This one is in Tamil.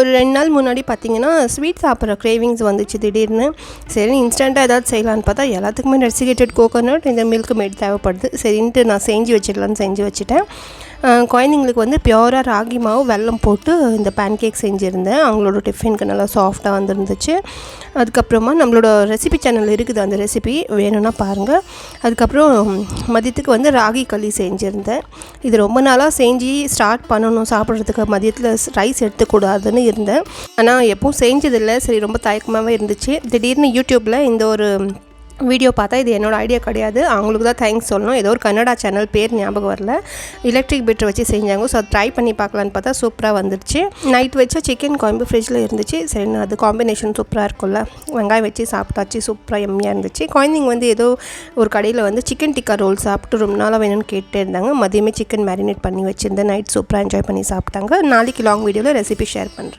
ஒரு 2 நாள் முன்னாடி பார்த்திங்கன்னா ஸ்வீட் சாப்பிட்ற கிரேவிங்ஸ் வந்துச்சு திடீர்னு. சரி இன்ஸ்டண்ட்டாக ஏதாவது செய்யலான்னு பார்த்தா எல்லாத்துக்குமே டெசிகேட்டட் கோகோனட் இந்த மில்க் மேட் தேவைப்படுது. சரின்ட்டு நான் செஞ்சு வச்சுட்டேன். குழந்தைங்களுக்கு வந்து பியூராக ராகி மாவு வெல்லம் போட்டு இந்த பேன்கேக் செஞ்சுருந்தேன். அவங்களோட டிஃபனுக்கு நல்லா சாஃப்டாக வந்துருந்துச்சு. அதுக்கப்புறமா நம்மளோட ரெசிபி சேனல் இருக்குது, அந்த ரெசிபி வேணும்னா பாருங்கள். அதுக்கப்புறம் மதியத்துக்கு வந்து ராகி களி செஞ்சுருந்தேன். இது ரொம்ப நாளாக செஞ்சு ஸ்டார்ட் பண்ணணும் சாப்பிட்றதுக்கு. மதியத்தில் ரைஸ் எடுத்துக்கூடாதுன்னு இருந்தேன். ஆனால் எப்பவும் செஞ்சதில்லை. சரி ரொம்ப தயக்கமாகவே இருந்துச்சு. திடீர்னு யூடியூப்பில் இந்த ஒரு வீடியோ பார்த்தா இது என்னோடய ஐடியா கிடையாது, அவங்களுக்கு தான் தேங்க்ஸ் சொல்லணும். ஏதோ ஒரு கன்னடா சேனல் பேர் ஞாபகம் வரல, எலக்ட்ரிக் பீட்டர் வச்சு செஞ்சாங்க. ஸோ ட்ரை பண்ணி பார்க்கலான்னு பார்த்தா சூப்பராக வந்துருச்சு. நைட் வச்ச சிக்கன் குழம்பு ஃப்ரிட்ஜில் இருந்துச்சு. சரி அது காம்பினேஷன் சூப்பராக இருக்கும்ல, வெங்காயம் வச்சு சாப்பிட்டாச்சு, சூப்பராக எம்மியாக இருந்துச்சு. குழந்தைங்க வந்து ஏதோ ஒரு கடையில் வந்து சிக்கன் டிக்கா ரோல் சாப்பிட்டு ரொம்ப நாளாக வேணும்னு கேட்டே இருந்தாங்க. மதியமே சிக்கன் மேரினேட் பண்ணி வச்சுருந்தேன். நைட் சூப்பராக என்ஜாய் பண்ணி சாப்பிட்டாங்க. நாளைக்கு லாங் வீடியோவில் ரெசிபி ஷேர் பண்ணுறேன்.